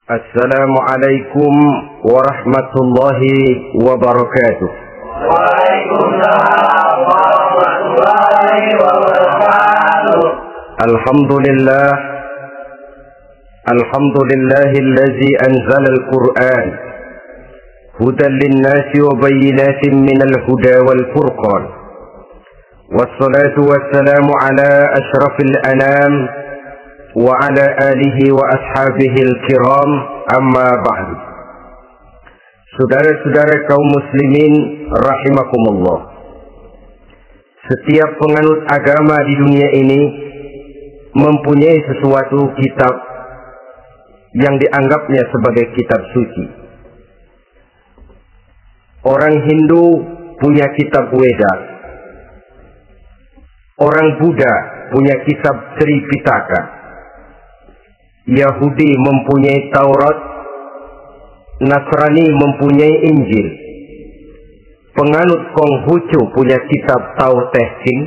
Assalamualaikum warahmatullahi wabarakatuh. Waalaikumsalam warahmatullahi wabarakatuh. Alhamdulillahillazi anzala al-Qur'an hudan lin-nasi wa bayyinatin minal huda wal furqan. Wassalatu wassalamu ala asyrafil anam wa ala alihi wa ashabihil kiram, amma ba'du. Saudara-saudara kaum muslimin rahimakumullah, setiap penganut agama di dunia ini mempunyai sesuatu kitab yang dianggapnya sebagai kitab suci. Orang Hindu punya kitab Weda, orang Buddha punya kitab Tripitaka, Yahudi mempunyai Taurat, Nasrani mempunyai Injil, penganut Konghucu punya kitab Tao Te Ching,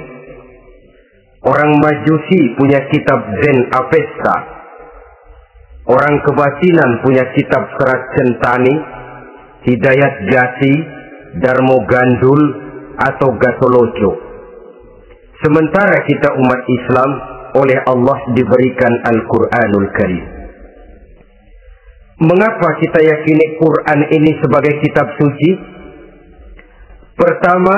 orang Majusi punya kitab Zen Avesta, orang Kebatinan punya kitab Serat Centani, Hidayat Jati, Darmo Gandul atau Gatoloco. Sementara kita umat Islam oleh Allah diberikan Al-Quranul Karim. Mengapa kita yakini Quran ini sebagai kitab suci? Pertama,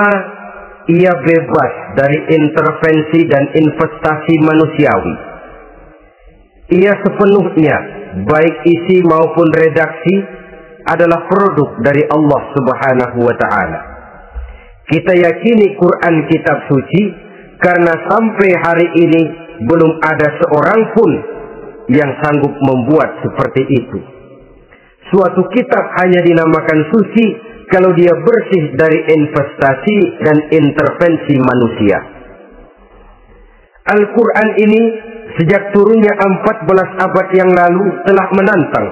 ia bebas dari intervensi dan investasi manusiawi. Ia sepenuhnya, baik isi maupun redaksi, adalah produk dari Allah Subhanahu wa Ta'ala. Kita yakini Quran kitab suci karena sampai hari ini belum ada seorang pun yang sanggup membuat seperti itu. Suatu kitab hanya dinamakan suci kalau dia bersih dari investasi dan intervensi manusia. Al-Quran ini sejak turunnya 14 abad yang lalu telah menantang.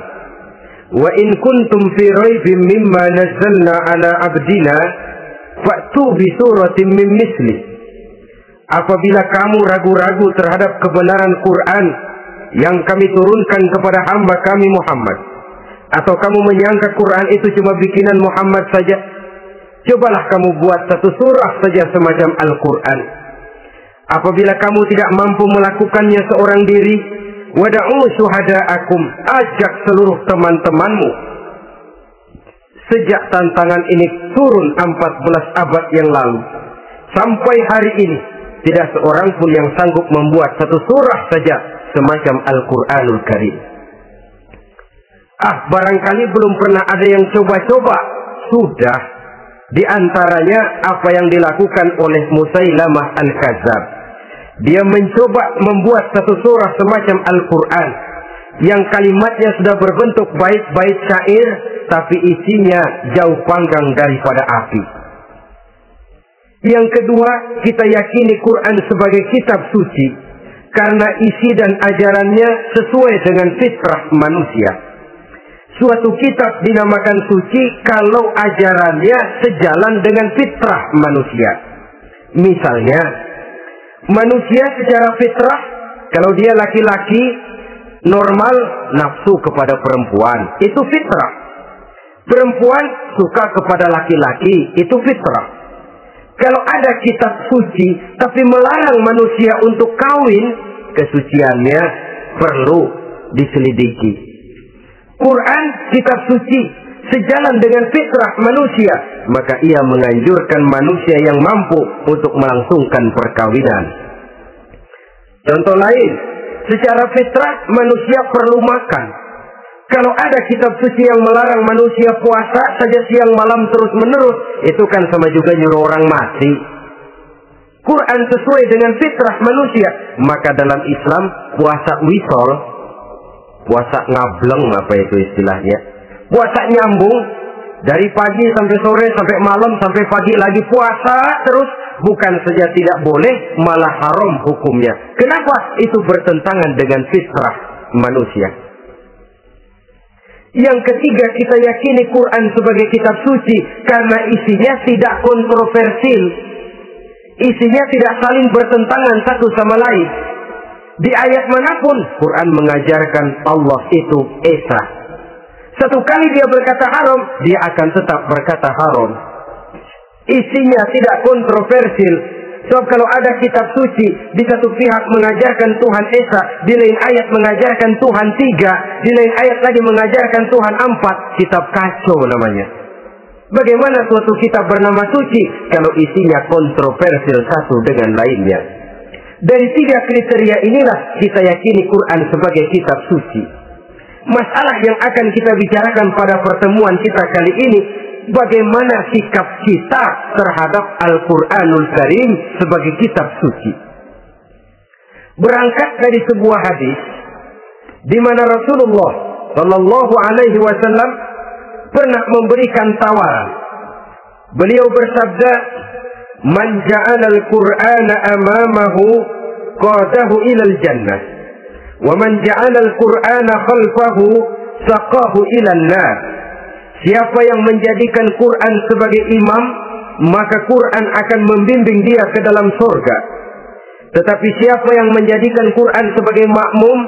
Wa in kuntum fi raibin mimma nazzalna ala abdina fa'tu bi suratin min misli. Apabila kamu ragu-ragu terhadap kebenaran Quran yang kami turunkan kepada hamba kami Muhammad, atau kamu menyangka Quran itu cuma bikinan Muhammad saja, cobalah kamu buat satu surah saja semacam Al-Quran. Apabila kamu tidak mampu melakukannya seorang diri, wada'u syuhada'akum, ajak seluruh teman-temanmu. Sejak tantangan ini turun 14 abad yang lalu, sampai hari ini tidak seorang pun yang sanggup membuat satu surah saja semacam Al-Quranul Karim. Barangkali belum pernah ada yang coba-coba. Sudah. Di antaranya apa yang dilakukan oleh Musailamah Al-Kadzab. Dia mencoba membuat satu surah semacam Al-Quran yang kalimatnya sudah berbentuk bait-bait syair, tapi isinya jauh panggang daripada api. Yang kedua, kita yakini Quran sebagai kitab suci karena isi dan ajarannya sesuai dengan fitrah manusia. Suatu kitab dinamakan suci kalau ajarannya sejalan dengan fitrah manusia. Misalnya, manusia secara fitrah, kalau dia laki-laki, normal nafsu kepada perempuan, itu fitrah. Perempuan suka kepada laki-laki, itu fitrah. Kalau ada kitab suci tapi melarang manusia untuk kawin, kesuciannya perlu diselidiki. Quran kitab suci sejalan dengan fitrah manusia, maka ia menganjurkan manusia yang mampu untuk melangsungkan perkawinan. Contoh lain, secara fitrah manusia perlu makan. Kalau ada kitab suci yang melarang manusia puasa saja siang malam terus menerus, itu kan sama juga nyuruh orang mati. Quran sesuai dengan fitrah manusia. Maka dalam Islam puasa wisol, puasa ngableng, apa itu istilahnya, puasa nyambung dari pagi sampai sore sampai malam sampai pagi lagi puasa terus, bukan saja tidak boleh, malah haram hukumnya. Kenapa? Itu bertentangan dengan fitrah manusia. Yang ketiga, kita yakini Quran sebagai kitab suci karena isinya tidak kontroversial. Isinya tidak saling bertentangan satu sama lain. Di ayat manapun Quran mengajarkan Allah itu Esa. Satu kali dia berkata haram, dia akan tetap berkata haram. Isinya tidak kontroversial. Sebab kalau ada kitab suci, di satu pihak mengajarkan Tuhan Esa, di lain ayat mengajarkan Tuhan 3, di lain ayat lagi mengajarkan Tuhan 4, kitab kacau namanya. Bagaimana suatu kitab bernama suci kalau isinya kontroversial satu dengan lainnya? Dari 3 kriteria inilah kita yakini Quran sebagai kitab suci. Masalah yang akan kita bicarakan pada pertemuan kita kali ini, bagaimana sikap kita terhadap Al-Quranul Karim sebagai kitab suci. Berangkat dari sebuah hadis di mana Rasulullah Shallallahu Alaihi Wasallam pernah memberikan tawaran. Beliau bersabda, "Man ja'ala al-Qur'ana amamahu qadahu ilal jannah, wa man ja'ala al-Qur'ana khalfahu saqahu ilal nar." Siapa yang menjadikan Quran sebagai imam, maka Quran akan membimbing dia ke dalam surga. Tetapi siapa yang menjadikan Quran sebagai makmum,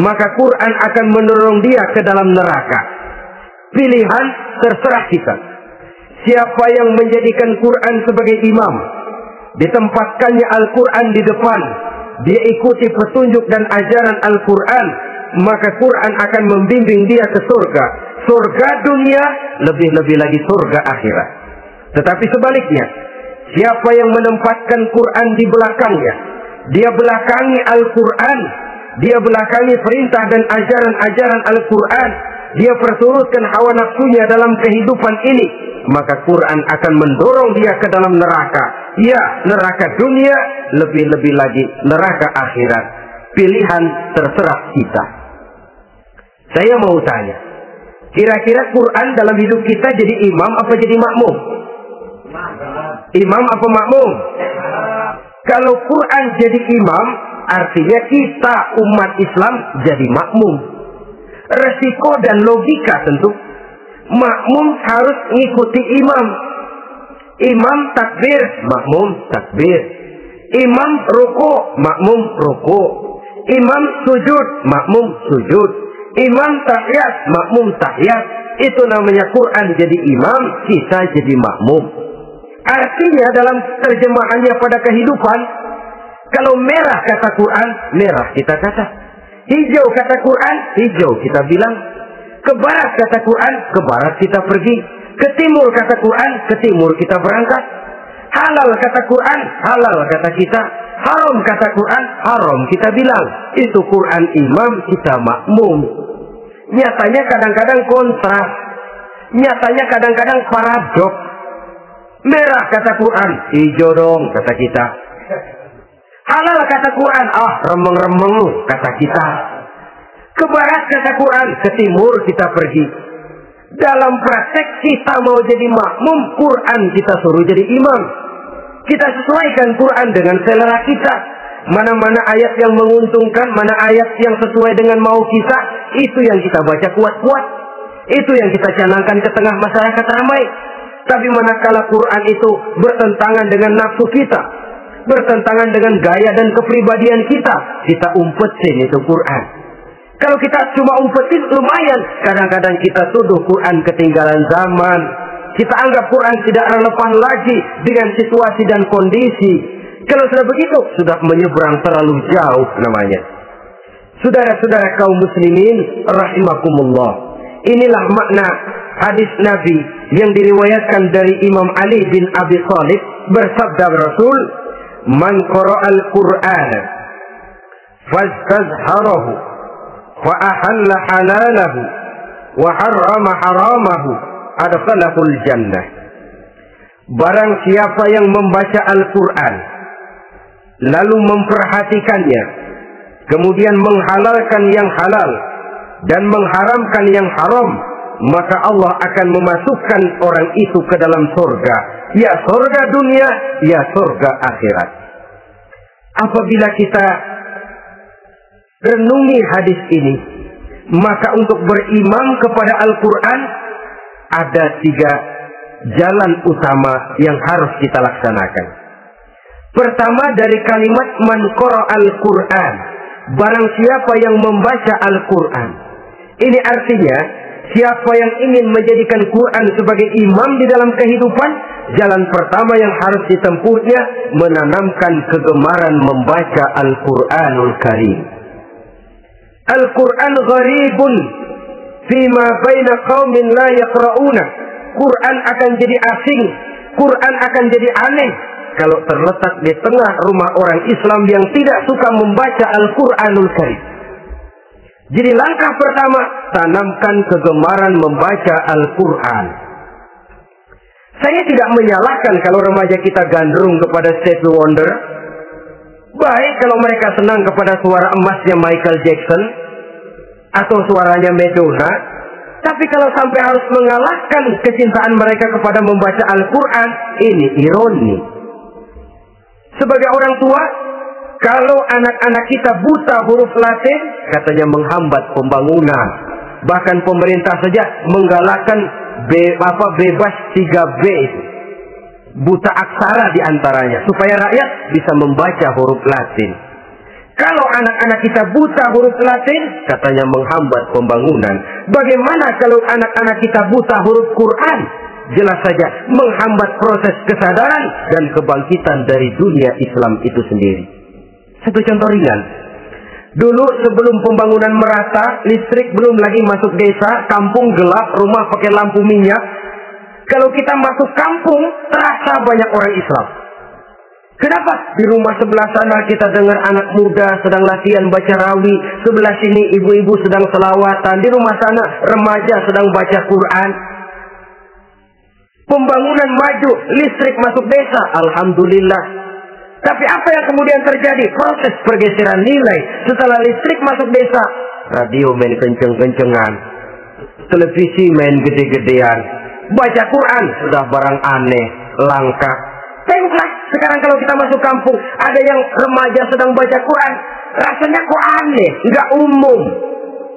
maka Quran akan mendorong dia ke dalam neraka. Pilihan terserah kita. Siapa yang menjadikan Quran sebagai imam, ditempatkannya Al-Quran di depan, dia ikuti petunjuk dan ajaran Al-Quran, maka Quran akan membimbing dia ke surga. Surga dunia, lebih-lebih lagi surga akhirat. Tetapi sebaliknya, siapa yang menempatkan Quran di belakangnya, dia belakangi Al-Quran, dia belakangi perintah dan ajaran-ajaran Al-Quran, dia perturutkan hawa nafsunya dalam kehidupan ini, maka Quran akan mendorong dia ke dalam neraka. Ya, neraka dunia, lebih-lebih lagi neraka akhirat. Pilihan terserah kita. Saya mau tanya, kira-kira Quran dalam hidup kita jadi imam apa jadi makmum? Imam apa makmum? Kalau Quran jadi imam, artinya kita umat Islam jadi makmum. Resiko dan logika tentu, makmum harus mengikuti imam. Imam takbir, makmum takbir. Imam ruku, makmum ruku. Imam sujud, makmum sujud. Imam tahiyat, makmum tahiyat. Itu namanya Quran jadi imam, kita jadi makmum. Artinya dalam terjemahannya pada kehidupan, kalau merah kata Quran, merah kita kata. Hijau kata Quran, hijau kita bilang. Ke barat kata Quran, ke barat kita pergi. Ke timur kata Quran, ke timur kita berangkat. Halal kata Quran, halal kata kita. Haram kata Quran, haram kita bilang. Itu Quran imam, kita makmum. Nyatanya kadang-kadang kontras. Nyatanya kadang-kadang paradok. Merah kata Quran, hijau dong kata kita. Halal kata Quran, remeng-remeng kata kita. Ke barat kata Quran, ke timur kita pergi. Dalam praktek kita mau jadi makmum, Quran kita suruh jadi imam. Kita sesuaikan Quran dengan selera kita. Mana-mana ayat yang menguntungkan, mana ayat yang sesuai dengan mau kita, itu yang kita baca kuat-kuat. Itu yang kita canangkan ke tengah masyarakat ramai. Tapi manakala Quran itu bertentangan dengan nafsu kita, bertentangan dengan gaya dan kepribadian kita, kita umpetin itu Quran. Kalau kita cuma umpetin lumayan, kadang-kadang kita tuduh Quran ketinggalan zaman. Kita anggap Quran tidak relevan lagi dengan situasi dan kondisi. Kalau sudah begitu, sudah menyeberang terlalu jauh namanya. Saudara-saudara kaum muslimin rahimakumullah. Inilah makna hadis Nabi yang diriwayatkan dari Imam Ali bin Abi Thalib, bersabda Rasul, "Man qara'al Qur'ana fastazharahu wa ahalla halalahu wa harrama haramahu adkhalahul jannah." Barang siapa yang membaca Al-Quran lalu memperhatikannya, kemudian menghalalkan yang halal dan mengharamkan yang haram, maka Allah akan memasukkan orang itu ke dalam surga. Ya surga dunia, ya surga akhirat. Apabila kita renungi hadis ini, maka untuk berimam kepada Al-Quran ada 3 jalan utama yang harus kita laksanakan. Pertama, dari kalimat man qara'al Quran, barang siapa yang membaca Al-Quran. Ini artinya siapa yang ingin menjadikan Quran sebagai imam di dalam kehidupan, jalan pertama yang harus ditempuhnya menanamkan kegemaran membaca Al-Quranul Karim. Al-Quran gharibun fima baina qaumin la yaqra'una. Quran akan jadi asing, Quran akan jadi aneh kalau terletak di tengah rumah orang Islam yang tidak suka membaca Al-Quranul Karim. Jadi langkah pertama, tanamkan kegemaran membaca Al-Quran. Saya tidak menyalahkan kalau remaja kita gandrung kepada Stevie Wonder. Baik kalau mereka senang kepada suara emasnya Michael Jackson atau suaranya Madonna. Tapi kalau sampai harus mengalahkan kecintaan mereka kepada membaca Al-Quran, ini ironi. Sebagai orang tua, kalau anak-anak kita buta huruf Latin, katanya menghambat pembangunan. Bahkan pemerintah saja menggalakkan bebas 3B itu. Buta aksara diantaranya, supaya rakyat bisa membaca huruf Latin. Kalau anak-anak kita buta huruf Latin, katanya menghambat pembangunan. Bagaimana kalau anak-anak kita buta huruf Quran? Jelas saja menghambat proses kesadaran dan kebangkitan dari dunia Islam itu sendiri. Satu contoh ringan. Dulu sebelum pembangunan merata, listrik belum lagi masuk desa, kampung gelap, rumah pakai lampu minyak. Kalau kita masuk kampung, terasa banyak orang Islam. Kenapa? Di rumah sebelah sana kita dengar anak muda sedang latihan baca rawi, sebelah sini ibu-ibu sedang selawatan, di rumah sana remaja sedang baca Quran. Pembangunan maju, listrik masuk desa, alhamdulillah. Tapi apa yang kemudian terjadi? Proses pergeseran nilai. Setelah listrik masuk desa, radio main kenceng-kencengan, televisi main gede-gedean, baca Quran sudah barang aneh, langka. Tengoklah sekarang kalau kita masuk kampung, ada yang remaja sedang baca Quran, rasanya kok aneh, nggak umum.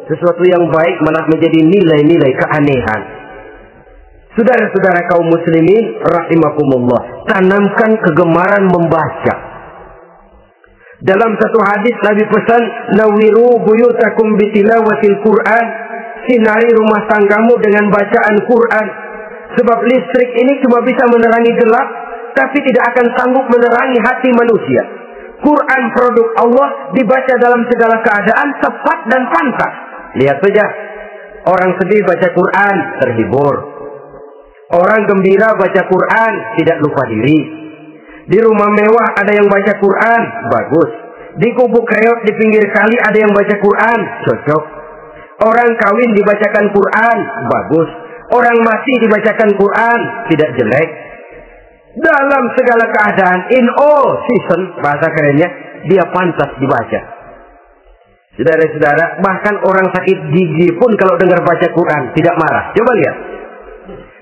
Sesuatu yang baik malah menjadi nilai-nilai keanehan. Saudara-saudara kaum muslimin rahimakumullah, tanamkan kegemaran membaca. Dalam satu hadis Nabi pesan, nawiru buyutakum bitilawatil Quran, sinari rumah tanggamu dengan bacaan Quran. Sebab listrik ini cuma bisa menerangi gelap, tapi tidak akan sanggup menerangi hati manusia. Quran produk Allah dibaca dalam segala keadaan, tepat dan pantas. Lihat saja, orang sedih baca Quran, terhibur. Orang gembira baca Quran, tidak lupa diri. Di rumah mewah ada yang baca Quran, bagus. Di kubu kereot di pinggir kali ada yang baca Quran, cocok. Orang kawin dibacakan Quran, bagus. Orang mati dibacakan Quran, tidak jelek. Dalam segala keadaan, in all season, bahasa kerennya, dia pantas dibaca. Saudara-saudara, bahkan orang sakit gigi pun kalau dengar baca Quran, tidak marah. Coba lihat.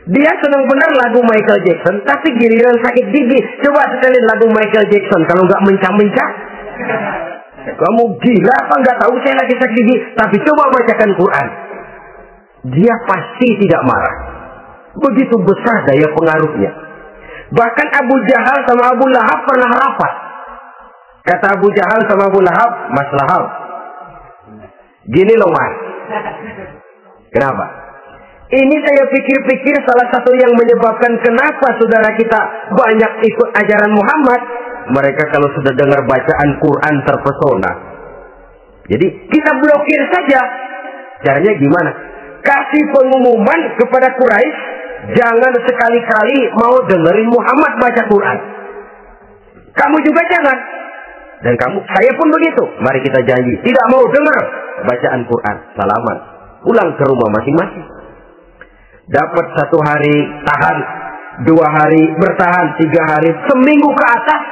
Dia senang benar lagu Michael Jackson, tapi giliran sakit gigi, coba setelin lagu Michael Jackson, kalau nggak mencah-mencah. Kamu gila apa nggak tahu saya lagi sakit gigi, tapi coba bacakan Quran. Dia pasti tidak marah. Begitu besar daya pengaruhnya. Bahkan Abu Jahal sama Abu Lahab pernah rapat. Kata Abu Jahal sama Abu Lahab, Mas Lahab, gini loh Mas. Kenapa? Ini saya pikir-pikir salah satu yang menyebabkan kenapa saudara kita banyak ikut ajaran Muhammad. Mereka kalau sudah dengar bacaan Quran terpesona. Jadi kita blokir saja. Caranya gimana? Kasih pengumuman kepada Quraisy, jangan sekali-kali mau dengerin Muhammad baca Quran. Kamu juga jangan. Dan saya pun begitu. Mari kita janji, tidak mau dengar bacaan Quran. Salaman. Pulang ke rumah masing-masing. Dapat 1 hari tahan, 2 hari bertahan, 3 hari, seminggu ke atas,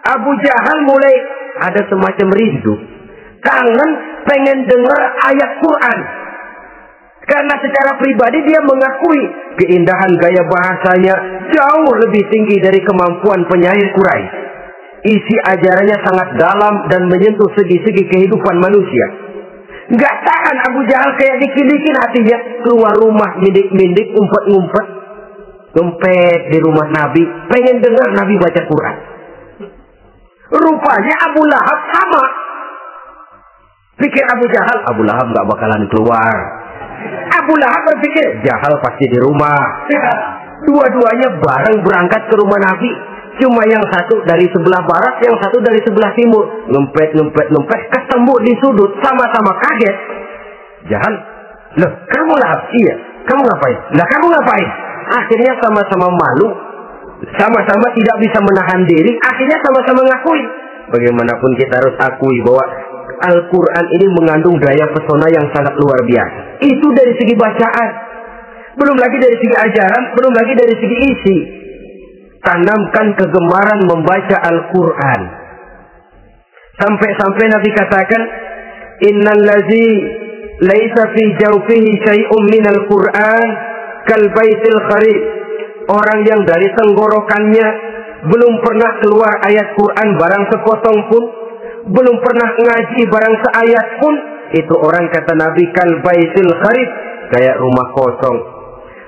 Abu Jahal mulai ada semacam rindu, kangen, pengen dengar ayat Quran. Karena secara pribadi dia mengakui keindahan gaya bahasanya jauh lebih tinggi dari kemampuan penyair Quraisy. Isi ajarannya sangat dalam dan menyentuh segi-segi kehidupan manusia. Nggak tahan Abu Jahal kayak dikit-dikit hatinya, keluar rumah mindik-mindik, umpet-ngumpet, ngempet di rumah Nabi, pengen dengar Nabi baca Quran. Rupanya Abu Lahab sama. Pikir Abu Jahal, Abu Lahab nggak bakalan keluar. Abu Lahab berpikir, Jahal pasti di rumah. Dua-duanya bareng berangkat ke rumah Nabi. Cuma yang satu dari sebelah barat, yang satu dari sebelah timur. Ngempet, ketemu di sudut, sama-sama kaget. Jahal, loh kamu Lahab? Iya. Kamu ngapain? Lah kamu ngapain? Akhirnya sama-sama malu, sama-sama tidak bisa menahan diri, akhirnya sama-sama ngakui. Bagaimanapun kita harus akui bahwa Al-Quran ini mengandung daya pesona yang sangat luar biasa. Itu dari segi bacaan, belum lagi dari segi ajaran, belum lagi dari segi isi. Tanamkan kegemaran membaca Al-Quran. Sampai-sampai Nabi katakan, Innal ladzi laisa fi jawfihi syai'un minal Qur'an kal baitil kharib. Orang yang dari tenggorokannya belum pernah keluar ayat Quran barang sepotong pun, belum pernah ngaji barang seayat pun, itu orang kata Nabi kal baitil kharib, kayak rumah kosong.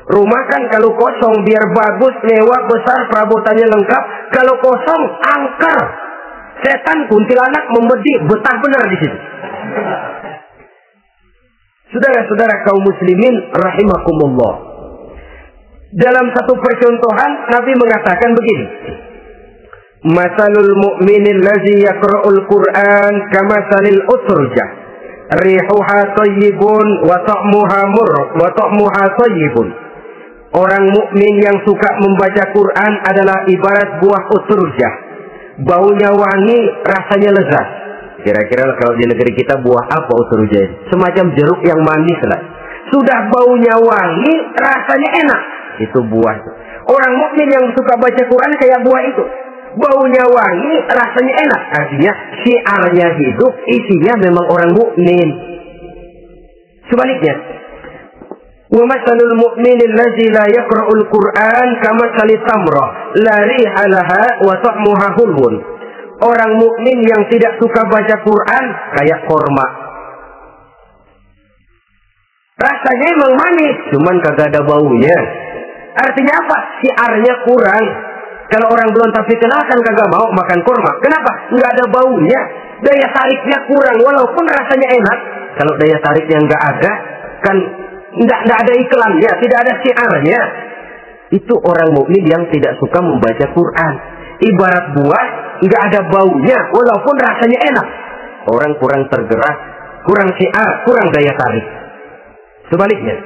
Rumah kan kalau kosong biar bagus, mewah, besar, perabotannya lengkap. Kalau kosong, angker. Setan kuntilanak membedik, betah benar di situ. Saudara-saudara kaum muslimin rahimakumullah. Dalam satu percontohan Nabi mengatakan begini. Masalul mu'minil ladzi yaqra'ul Qur'an kamasalil utrujah. Rihuha thayyibun wa ta'muha thayyibun. Orang mukmin yang suka membaca Quran adalah ibarat buah utrujah. Baunya wangi, rasanya lezat. Kira-kira kalau di negeri kita buah apa utrujah? Semacam jeruk yang manis lah. Sudah baunya wangi, rasanya enak. Itu buah. Orang mukmin yang suka baca Quran kayak buah itu. Baunya wangi, rasanya enak. Artinya syiarnya hidup, isinya memang orang mukmin. Sebaliknya, wa masalul mu'minil ladzi la yaqra'ul Qur'an kamasalit tamrah la riha laha wa ta'muha hulwun. Orang mukmin yang tidak suka baca Quran kayak korma. Rasanya emang manis, cuman kagak ada baunya. Artinya apa? Syiarnya kurang. Kalau orang belum tapi kenal kan kagak mau makan korma. Kenapa? Nggak ada baunya. Daya tariknya kurang, walaupun rasanya enak. Kalau daya tariknya nggak ada, kan nggak ada iklannya, tidak ada syiarnya. Itu orang mukmin yang tidak suka membaca Quran. Ibarat buah, nggak ada baunya, walaupun rasanya enak. Orang kurang tergerak, kurang syiar, kurang daya tarik. Sebaliknya,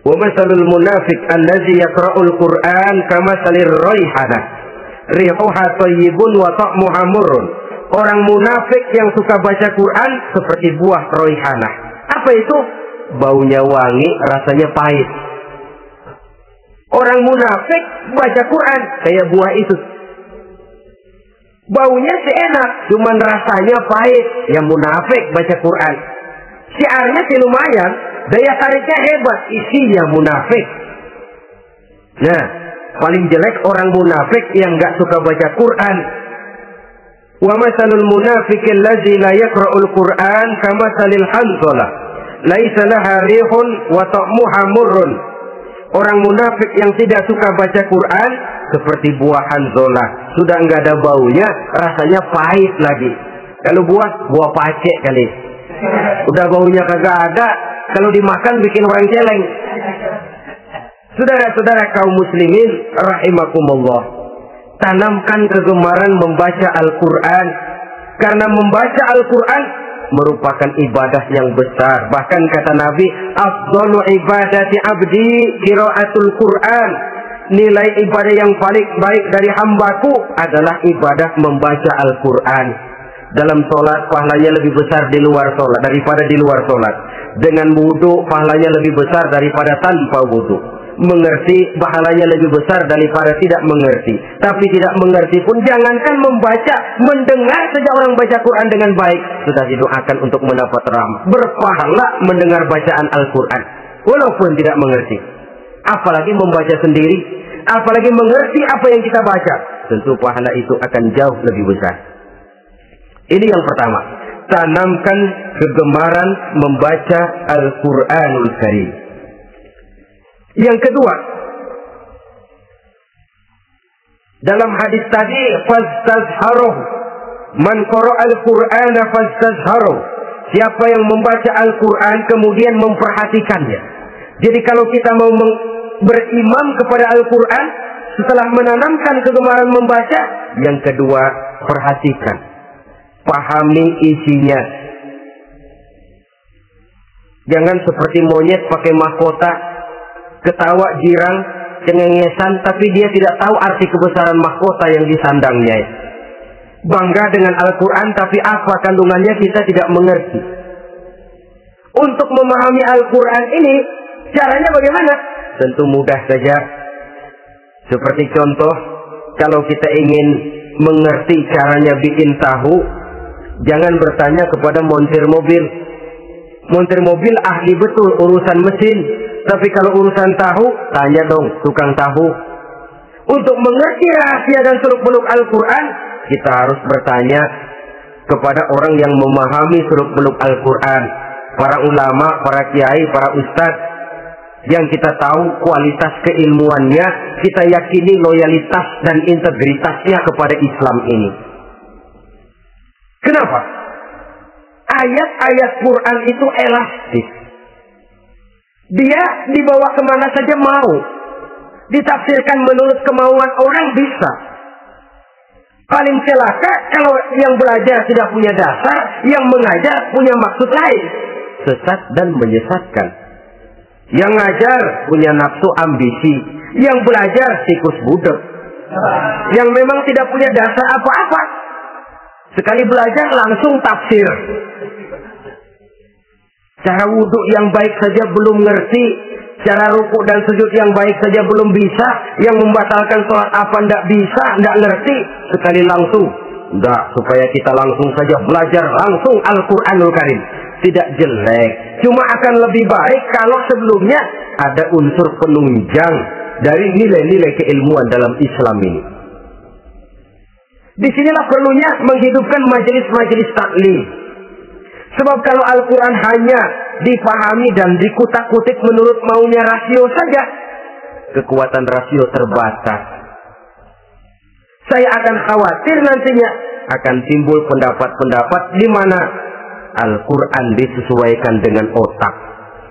wa masalul munafiq allazi yaqra'ul Qur'an kamasalir raihanah rihuha thayyibun wa ta'muha murrun. Orang munafik yang suka baca Quran seperti buah raihanah. Apa itu? Baunya wangi, rasanya pahit. Orang munafik baca Quran kayak buah itu. Baunya sih enak, cuman rasanya pahit. Yang munafik baca Quran, syiarnya sih lumayan, daya tariknya hebat, isinya munafik. Nah, paling jelek orang munafik yang nggak suka baca Quran. Wa masalul munafiqil ladzi la yaqra'ul Qur'an kamasalil hanzalah laisa laha rihun wa ta'muha murrun. Orang munafik yang tidak suka baca Quran seperti buah hanzalah, sudah nggak ada baunya, rasanya pahit lagi. Kalau buah pacek kali. Udah baunya kagak ada, kalau dimakan bikin orang celeng. Saudara-saudara kaum muslimin rahimakumullah, tanamkan kegemaran membaca Al-Quran, karena membaca Al-Quran merupakan ibadah yang besar. Bahkan kata Nabi, afdalu ibadati abdi qiraatul Quran. Nilai ibadah yang paling baik dari hambaku adalah ibadah membaca Al-Quran. Dalam sholat pahalanya lebih besar di luar sholat daripada di luar sholat. Dengan wudu pahalanya lebih besar daripada tanpa wudu. Mengerti pahalanya lebih besar daripada tidak mengerti. Tapi tidak mengerti pun jangankan membaca, mendengar saja orang baca Quran dengan baik sudah didoakan untuk mendapat rahmat. Berpahala mendengar bacaan Al-Quran walaupun tidak mengerti. Apalagi membaca sendiri, apalagi mengerti apa yang kita baca, tentu pahala itu akan jauh lebih besar. Ini yang pertama, tanamkan kegemaran membaca Al-Quranul Karim. Yang kedua, dalam hadis tadi, fastazharuh, man qara'al Qur'ana fastazharuh. Siapa yang membaca Al-Quran kemudian memperhatikannya, Jadi kalau kita mau berimam kepada Al-Quran, setelah menanamkan kegemaran membaca, yang kedua, perhatikan, pahami isinya. Jangan seperti monyet pakai mahkota, ketawa girang, cengengesan, tapi dia tidak tahu arti kebesaran mahkota yang disandangnya. Bangga dengan Al-Quran, tapi apa kandungannya kita tidak mengerti. Untuk memahami Al-Quran ini, caranya bagaimana? Tentu mudah saja. Seperti contoh, kalau kita ingin mengerti caranya bikin tahu, jangan bertanya kepada montir mobil. Montir mobil ahli betul urusan mesin, tapi kalau urusan tahu, tanya dong tukang tahu. Untuk mengerti rahasia dan seluk-beluk Al-Quran, kita harus bertanya kepada orang yang memahami seluk-beluk Al-Quran, para ulama, para kiai, para ustadz, yang kita tahu kualitas keilmuannya, kita yakini loyalitas dan integritasnya kepada Islam ini. Kenapa? Ayat-ayat Quran itu elastis. Dia dibawa kemana saja mau. Ditafsirkan menurut kemauan orang bisa. Paling celaka kalau yang belajar tidak punya dasar, yang mengajar punya maksud lain. Sesat dan menyesatkan. Yang ngajar punya nafsu ambisi, yang belajar tikus budek, yang memang tidak punya dasar apa-apa. Sekali belajar langsung tafsir. Cara wudhu yang baik saja belum ngerti, cara rukuk dan sujud yang baik saja belum bisa, yang membatalkan sholat apa ndak bisa, ndak ngerti. Sekali langsung, ndak, supaya kita langsung saja belajar langsung Al-Quranul Karim. Tidak jelek, cuma akan lebih baik kalau sebelumnya ada unsur penunjang dari nilai-nilai keilmuan dalam Islam ini. Disinilah perlunya menghidupkan majelis-majelis taklim. Sebab kalau Al-Quran hanya dipahami dan dikutak-kutik menurut maunya rasio saja, kekuatan rasio terbatas. Saya akan khawatir nantinya akan timbul pendapat-pendapat di mana Al-Quran disesuaikan dengan otak.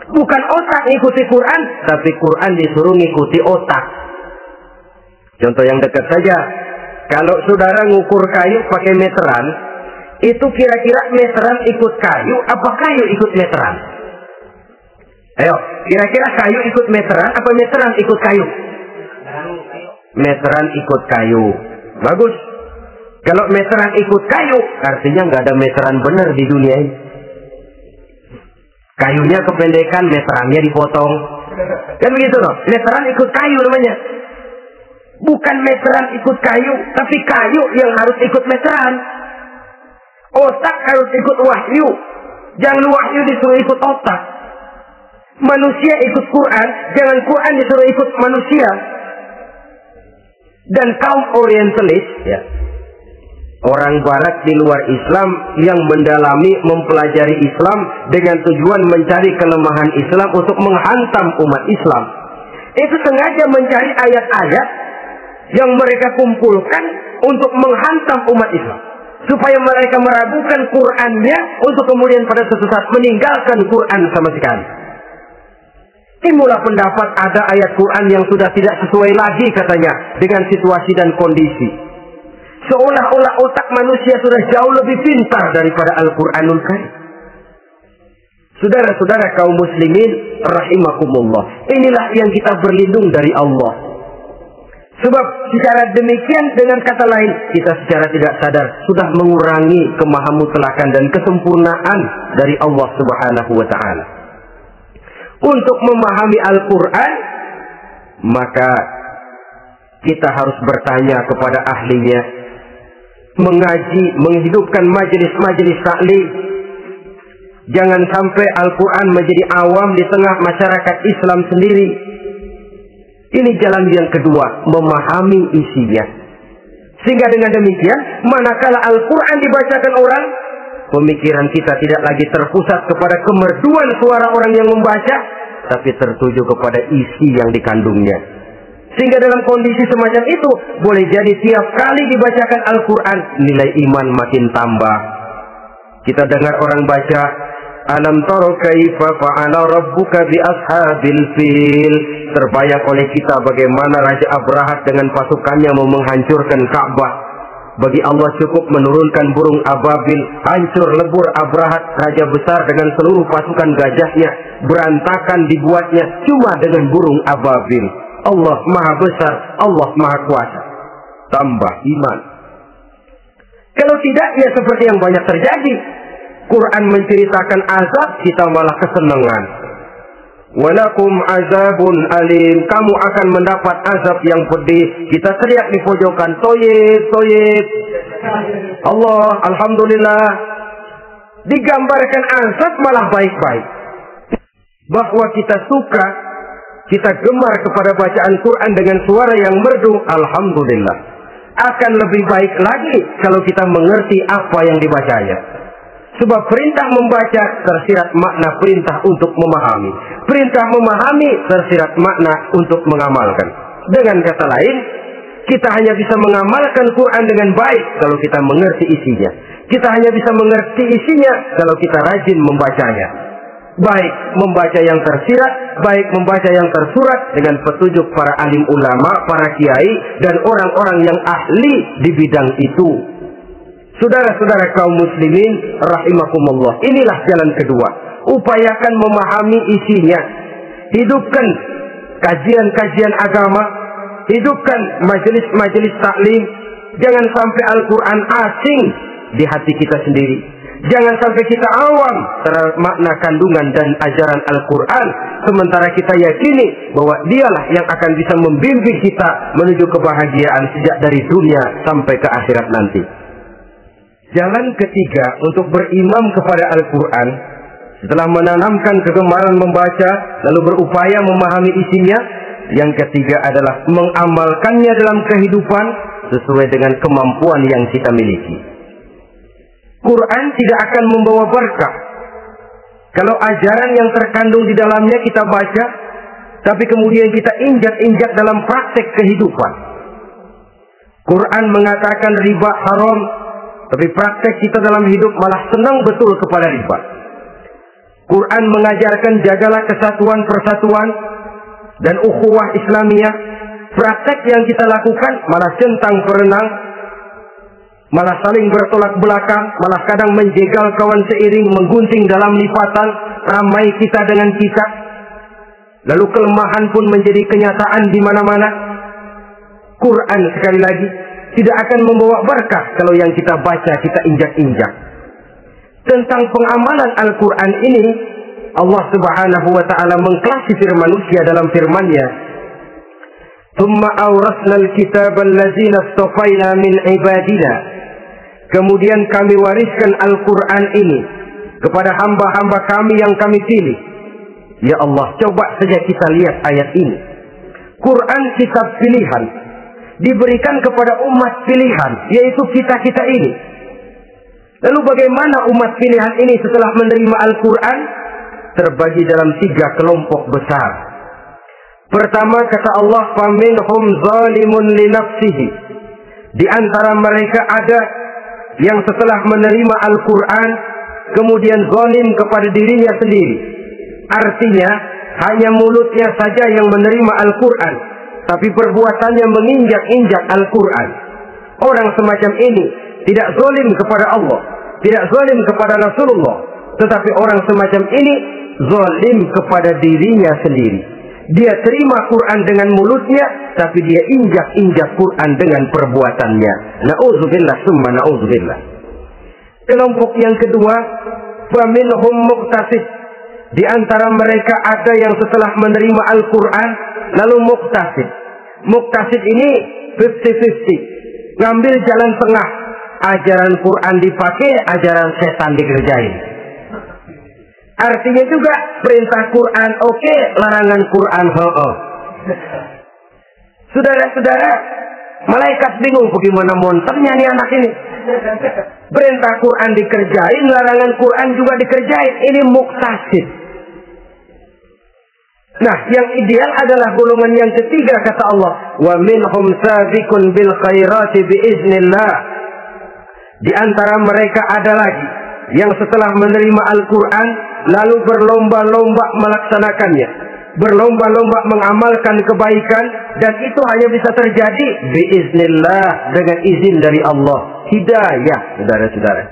Bukan otak ngikuti Quran, tapi Quran disuruh ngikuti otak. Contoh yang dekat saja. Kalau saudara ngukur kayu pakai meteran, itu kira-kira meteran ikut kayu, apa kayu ikut meteran? Ayo, kira-kira kayu ikut meteran, apa meteran ikut kayu? Meteran ikut kayu. Bagus. Kalau meteran ikut kayu, artinya nggak ada meteran benar di dunia ini. Kayunya kependekan, meterannya dipotong. Kan begitu loh. Meteran ikut kayu namanya. Bukan meteran ikut kayu, tapi kayu yang harus ikut meteran. Otak harus ikut wahyu. Jangan wahyu disuruh ikut otak. Manusia ikut Quran, jangan Quran disuruh ikut manusia. Dan kaum orientalis, ya, orang barat di luar Islam yang mendalami, mempelajari Islam dengan tujuan mencari kelemahan Islam untuk menghantam umat Islam. Itu sengaja mencari ayat-ayat yang mereka kumpulkan untuk menghantam umat Islam. Supaya mereka meragukan Qur'annya untuk kemudian pada suatu saat meninggalkan Qur'an sama sekali. Timbullah pendapat ada ayat Qur'an yang sudah tidak sesuai lagi katanya dengan situasi dan kondisi. Seolah-olah otak manusia sudah jauh lebih pintar daripada Al-Quranul Karim. Saudara-saudara kaum muslimin rahimakumullah, inilah yang kita berlindung dari Allah. Sebab secara demikian, dengan kata lain, kita secara tidak sadar sudah mengurangi kemahamutlakan dan kesempurnaan dari Allah Subhanahu wa ta'ala. Untuk memahami Al-Quran, maka kita harus bertanya kepada ahlinya, mengaji, menghidupkan majelis-majelis taklim. Jangan sampai Al-Quran menjadi awam di tengah masyarakat Islam sendiri. Ini jalan yang kedua, memahami isinya. Sehingga dengan demikian, manakala Al-Quran dibacakan orang, pemikiran kita tidak lagi terpusat kepada kemerduan suara orang yang membaca, tapi tertuju kepada isi yang dikandungnya. Sehingga dalam kondisi semacam itu, boleh jadi tiap kali dibacakan Al-Quran, nilai iman makin tambah. Kita dengar orang baca, Alam tara kaifa fa'ala rabbuka bi ashabil fil. Terbayang oleh kita bagaimana Raja Abrahat dengan pasukannya mau menghancurkan Ka'bah. Bagi Allah cukup menurunkan burung ababil, hancur lebur Abrahat raja besar dengan seluruh pasukan gajahnya, berantakan dibuatnya cuma dengan burung ababil. Allah Maha Besar, Allah Maha Kuasa. Tambah iman. Kalau tidak, ya seperti yang banyak terjadi. Quran menceritakan azab, kita malah kesenangan. Walakum azabun alim, kamu akan mendapat azab yang pedih. Kita teriak di pojokan, toyib, toyib. Allah, alhamdulillah. Digambarkan azab malah baik-baik. Bahwa kita suka, kita gemar kepada bacaan Quran dengan suara yang merdu, alhamdulillah. Akan lebih baik lagi kalau kita mengerti apa yang dibacanya. Sebab perintah membaca tersirat makna perintah untuk memahami. Perintah memahami tersirat makna untuk mengamalkan. Dengan kata lain, kita hanya bisa mengamalkan Quran dengan baik kalau kita mengerti isinya. Kita hanya bisa mengerti isinya kalau kita rajin membacanya. Baik membaca yang tersirat, baik membaca yang tersurat dengan petunjuk para alim ulama, para kiai, dan orang-orang yang ahli di bidang itu. Saudara-saudara kaum muslimin rahimakumullah, inilah jalan kedua. Upayakan memahami isinya. Hidupkan kajian-kajian agama, hidupkan majelis-majelis taklim. Jangan sampai Al-Quran asing di hati kita sendiri. Jangan sampai kita awam terhadap makna kandungan dan ajaran Al-Quran, sementara kita yakini bahwa dialah yang akan bisa membimbing kita menuju kebahagiaan sejak dari dunia sampai ke akhirat nanti. Jalan ketiga untuk berimam kepada Al-Quran, setelah menanamkan kegemaran membaca, lalu berupaya memahami isinya, yang ketiga adalah mengamalkannya dalam kehidupan sesuai dengan kemampuan yang kita miliki. Quran tidak akan membawa berkah kalau ajaran yang terkandung di dalamnya kita baca, tapi kemudian kita injak-injak dalam praktek kehidupan. Quran mengatakan riba haram, tapi praktek kita dalam hidup malah senang betul kepada riba. Quran mengajarkan jagalah kesatuan persatuan dan ukhuwah Islamiyah. Praktek yang kita lakukan malah centang perenang, malah saling bertolak belakang, malah kadang menjegal kawan seiring, menggunting dalam lipatan, ramai kita dengan kita. Lalu kelemahan pun menjadi kenyataan di mana-mana. Quran sekali lagi tidak akan membawa berkah kalau yang kita baca kita injak-injak. Tentang pengamalan Al-Quran ini, Allah Subhanahu wa ta'ala mengklasifikasi manusia dalam firman-Nya, "Tsumma awrasna al-kitaba allazina istafaina min ibadina." Kemudian kami wariskan Al-Quran ini kepada hamba-hamba kami yang kami pilih. Ya Allah, coba saja kita lihat ayat ini. Quran kitab pilihan, diberikan kepada umat pilihan, yaitu kita-kita ini. Lalu bagaimana umat pilihan ini setelah menerima Al-Quran? Terbagi dalam 3 kelompok besar. Pertama, kata Allah, "Faminhum zalimun li nafsihi." Di antara mereka ada yang setelah menerima Al-Quran kemudian zalim kepada dirinya sendiri. Artinya hanya mulutnya saja yang menerima Al-Quran, tapi perbuatannya menginjak-injak Al-Quran. Orang semacam ini tidak zalim kepada Allah, tidak zalim kepada Rasulullah, tetapi orang semacam ini zalim kepada dirinya sendiri. Dia terima Quran dengan mulutnya, tapi dia injak-injak Quran dengan perbuatannya. Na'udzubillah summa na'udzubillah. Kelompok yang kedua, faminhum muqtasid. Di antara mereka ada yang setelah menerima Al-Quran lalu muqtasid. Muqtasid ini 50-50, ngambil jalan tengah. Ajaran Quran dipakai, ajaran setan dikerjain. Artinya juga perintah Quran oke, larangan Quran ho-oh. Saudara-saudara, malaikat bingung bagaimana monternya nih anak ini. Perintah Quran dikerjain, larangan Quran juga dikerjain. Ini muqtasid. Nah, yang ideal adalah golongan yang ketiga, kata Allah, wa minhum sabiqun bil khairati biiznillah. Di antara mereka ada lagi yang setelah menerima Al-Quran lalu berlomba-lomba melaksanakannya, berlomba-lomba mengamalkan kebaikan, dan itu hanya bisa terjadi biiznillah, dengan izin dari Allah. Hidayah, saudara-saudara.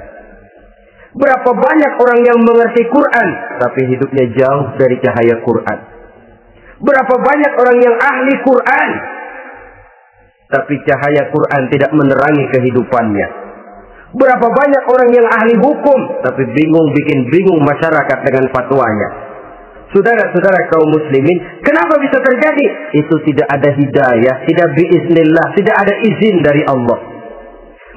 Berapa banyak orang yang mengerti Quran tapi hidupnya jauh dari cahaya Quran. Berapa banyak orang yang ahli Quran tapi cahaya Quran tidak menerangi kehidupannya. Berapa banyak orang yang ahli hukum tapi bikin bingung masyarakat dengan fatwanya. Saudara-saudara kaum muslimin, kenapa bisa terjadi? Itu tidak ada hidayah, tidak biiznillah, tidak ada izin dari Allah.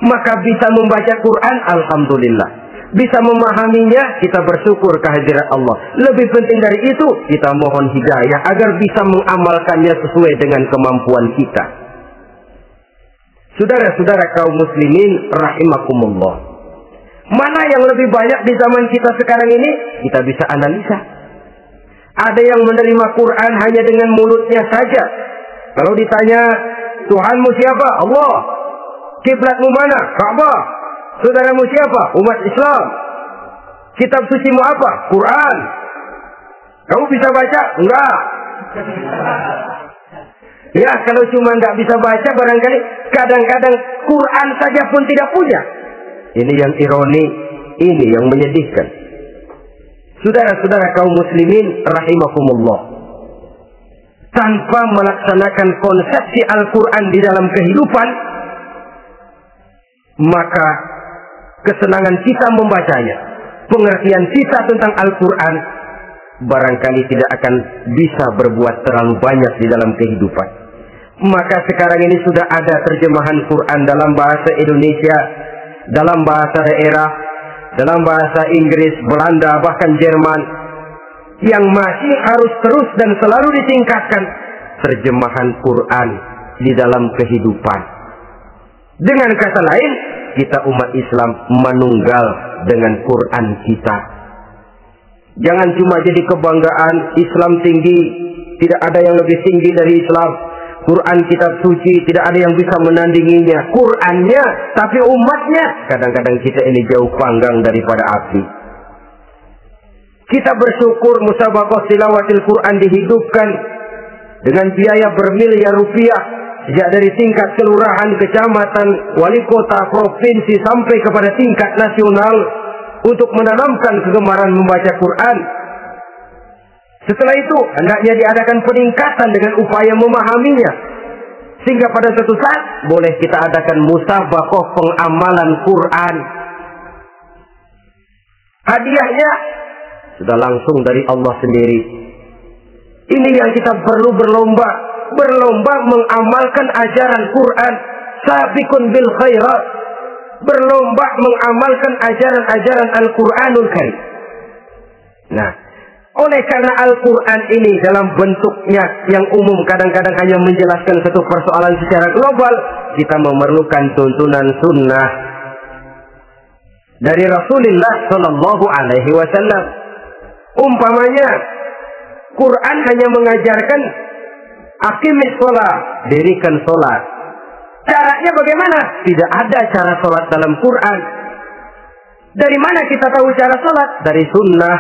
Maka bisa membaca Quran, alhamdulillah. Bisa memahaminya, kita bersyukur kehadirat Allah. Lebih penting dari itu, kita mohon hidayah agar bisa mengamalkannya sesuai dengan kemampuan kita. Saudara-saudara kaum muslimin rahimakumullah, mana yang lebih banyak di zaman kita sekarang ini? Kita bisa analisa. Ada yang menerima Quran hanya dengan mulutnya saja. Kalau ditanya, Tuhanmu siapa? Allah. Kiblatmu mana? Ka'bah. Saudaramu siapa? Umat Islam. Kitab sucimu apa? Quran. Kamu bisa baca? Enggak. Ya, kalau cuma enggak bisa baca, barangkali kadang-kadang Quran saja pun tidak punya. Ini yang ironi, ini yang menyedihkan. Saudara-saudara kaum muslimin rahimakumullah, tanpa melaksanakan konsepsi Al-Quran di dalam kehidupan, maka kesenangan kita membacanya, pengertian kita tentang Al-Quran, barangkali tidak akan bisa berbuat terlalu banyak di dalam kehidupan. Maka sekarang ini sudah ada terjemahan Quran dalam bahasa Indonesia, dalam bahasa daerah, dalam bahasa Inggris, Belanda, bahkan Jerman, yang masih harus terus dan selalu ditingkatkan terjemahan Quran di dalam kehidupan. Dengan kata lain, kita umat Islam menunggal dengan Quran kita. Jangan cuma jadi kebanggaan Islam tinggi, tidak ada yang lebih tinggi dari Islam. Quran kitab suci, tidak ada yang bisa menandinginya. Qurannya, tapi umatnya, kadang-kadang kita ini jauh panggang daripada api. Kita bersyukur musabaqah tilawatil Quran dihidupkan dengan biaya bermiliar rupiah, sejak dari tingkat kelurahan, kecamatan, wali kota, provinsi, sampai kepada tingkat nasional, untuk menanamkan kegemaran membaca Quran. Setelah itu, hendaknya diadakan peningkatan dengan upaya memahaminya. Sehingga pada suatu saat, boleh kita adakan musabaqah pengamalan Quran. Hadiahnya sudah langsung dari Allah sendiri. Ini yang kita perlu berlomba mengamalkan ajaran Quran. Sabiqun bil khairat, berlomba mengamalkan ajaran-ajaran Al-Quranul Karim. Nah, oleh karena Al-Quran ini dalam bentuknya yang umum kadang-kadang hanya menjelaskan satu persoalan secara global, kita memerlukan tuntunan sunnah dari Rasulullah Shallallahu Alaihi Wasallam. Umpamanya, Quran hanya mengajarkan aqimis sholat, dirikan sholat. Caranya bagaimana? Tidak ada cara sholat dalam Quran. Dari mana kita tahu cara sholat? Dari sunnah.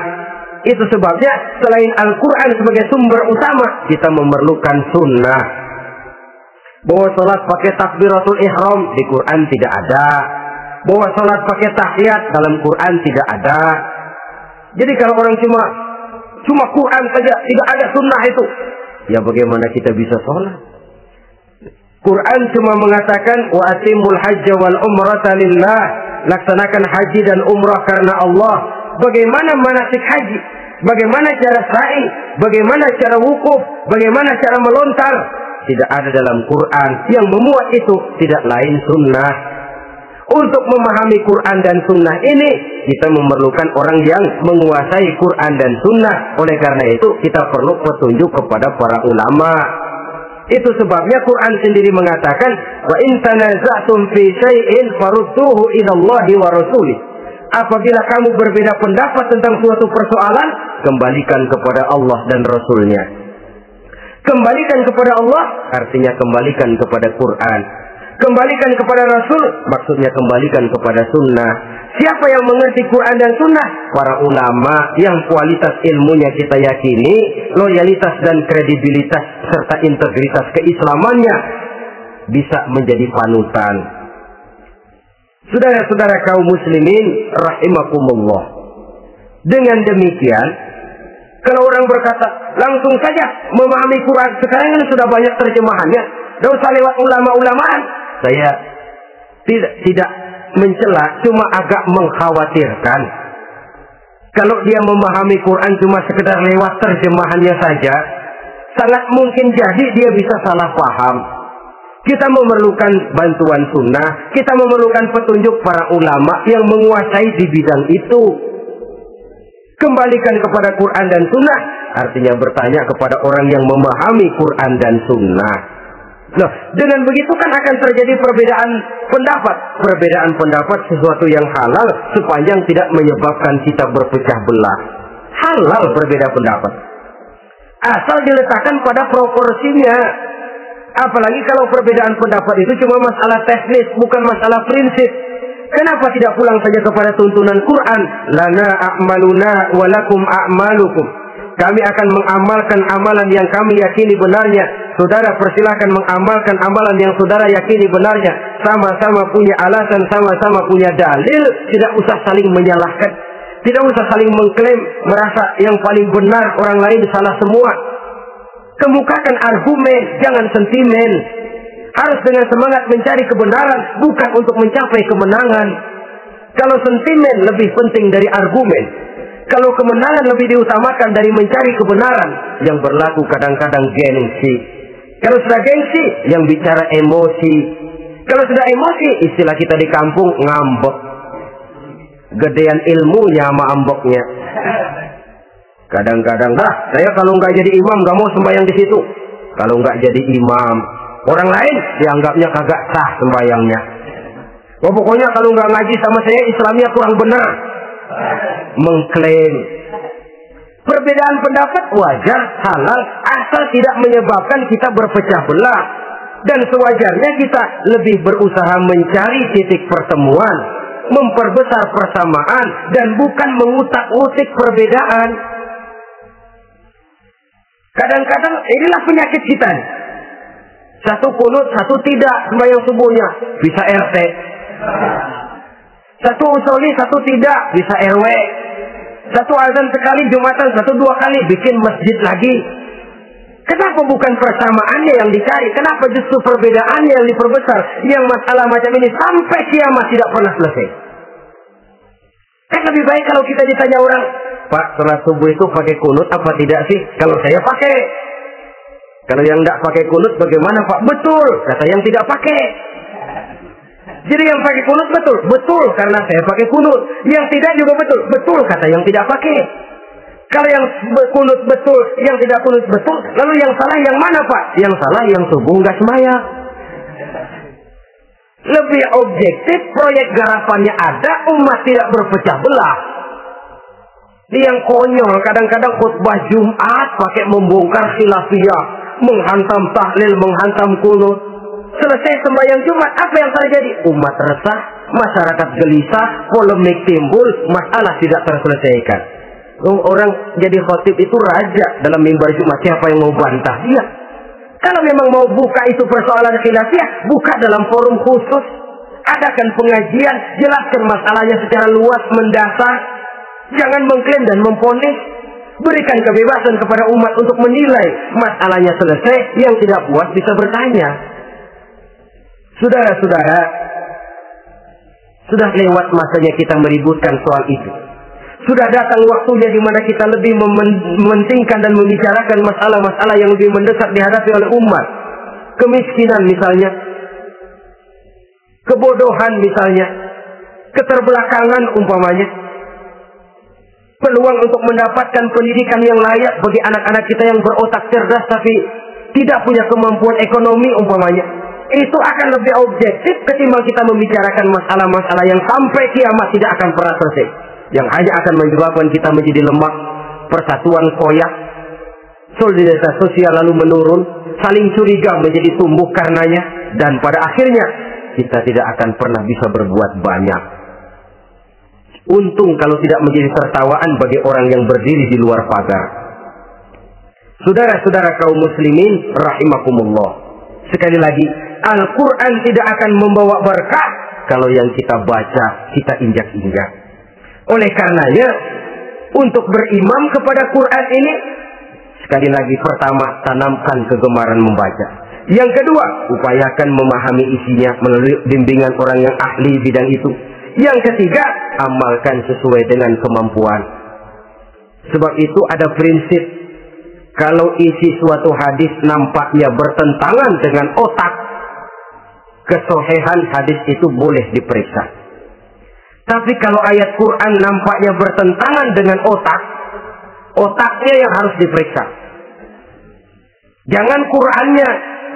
Itu sebabnya selain Al-Quran sebagai sumber utama, kita memerlukan sunnah. Bahwa sholat pakai takbiratul ihram di Quran tidak ada. Bahwa sholat pakai tahiyat dalam Quran tidak ada. Jadi kalau orang cuma Quran saja, tidak ada sunnah itu, ya bagaimana kita bisa sholat? Quran cuma mengatakan wa atimul hajja wal umrata lillah, laksanakan haji dan umrah karena Allah. Bagaimana manasik haji? Bagaimana cara sa'i? Bagaimana cara wukuf? Bagaimana cara melontar? Tidak ada dalam Quran. Yang memuat itu tidak lain sunnah. Untuk memahami Quran dan sunnah ini, kita memerlukan orang yang menguasai Quran dan sunnah. Oleh karena itu, kita perlu petunjuk kepada para ulama. Itu sebabnya Quran sendiri mengatakan, wa in tanaza'tum fi syai'in farudduhu ila Allahi wa rasulih. Apabila kamu berbeda pendapat tentang suatu persoalan, kembalikan kepada Allah dan Rasulnya. Kembalikan kepada Allah artinya kembalikan kepada Quran. Kembalikan kepada Rasul, maksudnya kembalikan kepada sunnah. Siapa yang mengerti Quran dan sunnah? Para ulama yang kualitas ilmunya kita yakini, loyalitas dan kredibilitas serta integritas keislamannya bisa menjadi panutan. Saudara-saudara kaum muslimin rahimakumullah. Dengan demikian, kalau orang berkata langsung saja memahami Quran, sekarang kan sudah banyak terjemahannya, tidak usah lewat ulama-ulamaan. Saya tidak mencela, cuma agak mengkhawatirkan. Kalau dia memahami Quran cuma sekedar lewat terjemahannya saja, sangat mungkin jadi dia bisa salah paham. Kita memerlukan bantuan sunnah, kita memerlukan petunjuk para ulama yang menguasai di bidang itu. Kembalikan kepada Quran dan sunnah, artinya bertanya kepada orang yang memahami Quran dan sunnah. Nah, dengan begitu kan akan terjadi perbedaan pendapat. Perbedaan pendapat sesuatu yang halal sepanjang tidak menyebabkan kita berpecah belah. Halal berbeda pendapat, asal diletakkan pada proporsinya. Apalagi kalau perbedaan pendapat itu cuma masalah teknis, bukan masalah prinsip. Kenapa tidak pulang saja kepada tuntunan Quran? Lana a'maluna walakum a'malukum. Kami akan mengamalkan amalan yang kami yakini benarnya. Saudara persilahkan mengamalkan amalan yang saudara yakini benarnya. Sama-sama punya alasan, sama-sama punya dalil. Tidak usah saling menyalahkan. Tidak usah saling mengklaim, merasa yang paling benar, orang lain salah semua. Kemukakan argumen, jangan sentimen. Harus dengan semangat mencari kebenaran, bukan untuk mencapai kemenangan. Kalau sentimen lebih penting dari argumen, kalau kemenangan lebih diutamakan dari mencari kebenaran, yang berlaku kadang-kadang gengsi. Kalau sudah gengsi, yang bicara emosi. Kalau sudah emosi, istilah kita di kampung, ngambek. Gedean ilmunya sama amboknya. Kadang-kadang, saya kalau nggak jadi imam nggak mau sembahyang di situ. Kalau nggak jadi imam, orang lain dianggapnya kagak sah sembahyangnya. Pokoknya kalau nggak ngaji sama saya, Islamnya kurang benar. Mengklaim. Perbedaan pendapat wajar, halal, asal tidak menyebabkan kita berpecah belah. Dan sewajarnya kita lebih berusaha mencari titik pertemuan, memperbesar persamaan, dan bukan mengutak-utik perbedaan. Kadang-kadang inilah penyakit kita. Satu kunut, satu tidak sembahyang subuhnya, bisa RT. Satu usoli, satu tidak, bisa RW. Satu azan sekali Jumatan, satu dua kali bikin masjid lagi. Kenapa bukan persamaannya yang dicari? Kenapa justru perbedaannya yang diperbesar? Yang masalah macam ini sampai kiamat tidak pernah selesai. Kan lebih baik kalau kita ditanya orang, Pak, sholat subuh itu pakai kunut apa tidak sih? Kalau saya pakai. Kalau yang tidak pakai kunut bagaimana Pak? Betul, kata yang tidak pakai. Jadi yang pakai kunut betul, betul karena saya pakai kunut. Yang tidak juga betul, betul kata yang tidak pakai. Kalau yang kunut betul, yang tidak kunut betul, lalu yang salah yang mana Pak? Yang salah yang subuh nggak sembahyang. Lebih objektif, proyek garapannya ada, umat tidak berpecah belah. Ini yang konyol, kadang-kadang khutbah Jumat pakai membongkar khilafiyah, menghantam tahlil, menghantam kunut. Selesai sembahyang Jumat, apa yang terjadi? Umat resah, masyarakat gelisah, polemik timbul, masalah tidak terselesaikan. Orang jadi khotib itu raja dalam mimbar Jumat, siapa yang mau bantah? Iya. Kalau memang mau buka itu persoalan khilafiyah, buka dalam forum khusus. Adakan pengajian, jelaskan masalahnya secara luas, mendasar. Jangan mengklaim dan memponis. Berikan kebebasan kepada umat untuk menilai. Masalahnya selesai, yang tidak puas bisa bertanya. Saudara-saudara, sudah lewat masanya kita meributkan soal itu. Sudah datang waktunya di mana kita lebih mementingkan dan membicarakan masalah-masalah yang lebih mendesak dihadapi oleh umat. Kemiskinan misalnya, kebodohan misalnya, keterbelakangan umpamanya. Peluang untuk mendapatkan pendidikan yang layak bagi anak-anak kita yang berotak cerdas tapi tidak punya kemampuan ekonomi umpamanya. Itu akan lebih objektif ketimbang kita membicarakan masalah-masalah yang sampai kiamat tidak akan pernah selesai. Yang hanya akan menyebabkan kita menjadi lemah, persatuan koyak, solidaritas sosial lalu menurun, saling curiga menjadi tumbuh karenanya, dan pada akhirnya kita tidak akan pernah bisa berbuat banyak. Untung kalau tidak menjadi tertawaan bagi orang yang berdiri di luar pagar. Saudara-saudara kaum muslimin rahimakumullah. Sekali lagi, Al-Quran tidak akan membawa berkah kalau yang kita baca, kita injak-injak. Oleh karenanya, untuk berimam kepada Quran ini, sekali lagi, pertama, tanamkan kegemaran membaca. Yang kedua, upayakan memahami isinya melalui bimbingan orang yang ahli bidang itu. Yang ketiga, amalkan sesuai dengan kemampuan. Sebab itu ada prinsip, kalau isi suatu hadis nampaknya bertentangan dengan otak, kesohihan hadis itu boleh diperiksa. Tapi kalau ayat Quran nampaknya bertentangan dengan otak, otaknya yang harus diperiksa. Jangan Qurannya